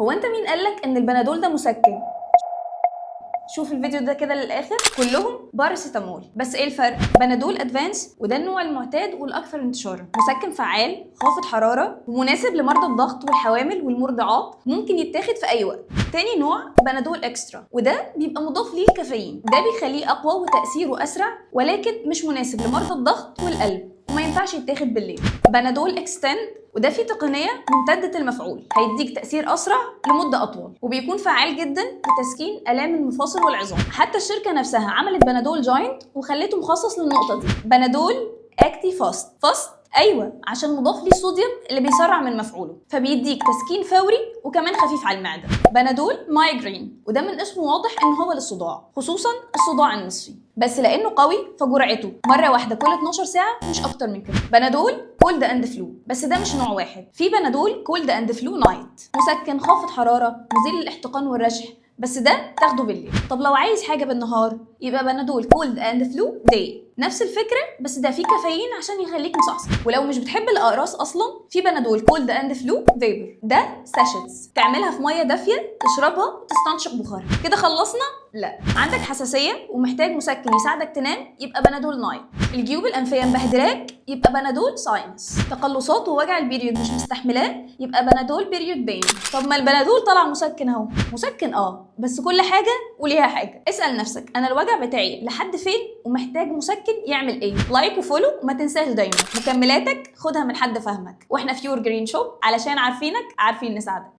هو انت مين قالك ان البنادول ده مسكن؟ شوف الفيديو ده كده للاخر، كلهم باراسيتامول. بس ايه الفرق؟ بنادول ادفانس وده النوع المعتاد والاكثر انتشارا، مسكن فعال خافض حراره ومناسب لمرضى الضغط والحوامل والمرضعات، ممكن يتاخد في اي وقت. تاني نوع بنادول اكسترا، وده بيبقى مضاف ليه الكافيين، ده بيخليه اقوى وتاثيره اسرع، ولكن مش مناسب لمرضى الضغط والقلب وما ينفعش يتاخد بالليل. بنادول اكستند، وده فيه تقنيه ممتده المفعول، هيديك تاثير اسرع لمده اطول، وبيكون فعال جدا لتسكين الام المفاصل والعظام. حتى الشركه نفسها عملت بنادول جاينت وخلته مخصص للنقطه دي. بنادول اكتي فاست ايوه، عشان مضاف ليه الصوديوم اللي بيسرع من مفعوله، فبيديك تسكين فوري وكمان خفيف على المعده. بنادول مايجرين، وده من اسمه واضح ان هو للصداع، خصوصا الصداع النصفي، بس لانه قوي فجرعته مره واحده كل 12 ساعه مش اكتر من كده. بنادول كولد اند فلو، بس ده مش نوع واحد، في بنادول كولد اند فلو نايت، مسكن خافض حراره مزيل للاحتقان والرشح، بس ده تاخده بالليل. طب لو عايز حاجه بالنهار يبقى بنادول كولد اند فلو داي، نفس الفكره بس ده فيه كافيين عشان يخليك مصحصح. ولو مش بتحب الاقراص اصلا، في بنادول كولد اند فلو فيبر، ده ساشيتس، تعملها في ميه دافيه تشربها وتستنشق بخارها. كده خلصنا؟ لا. عندك حساسيه ومحتاج مسكن يساعدك تنام، يبقى بنادول نايت. الجيوب الانفيه مبهدلاك، يبقى بنادول ساينس. تقلصات ووجع البيريود مش مستحملاه، يبقى بنادول بيريود بين. طب ما البنادول طلع مسكن اهو. مسكن بس كل حاجه وليها حاجه. اسال نفسك انا الوجع بتاعي لحد فين ومحتاج مسكن يعمل ايه. لايك وفولو، وما تنساش دايما مكملاتك خدها من حد فاهمك، واحنا في يور جرين شوب علشان عارفينك عارفين نساعدك.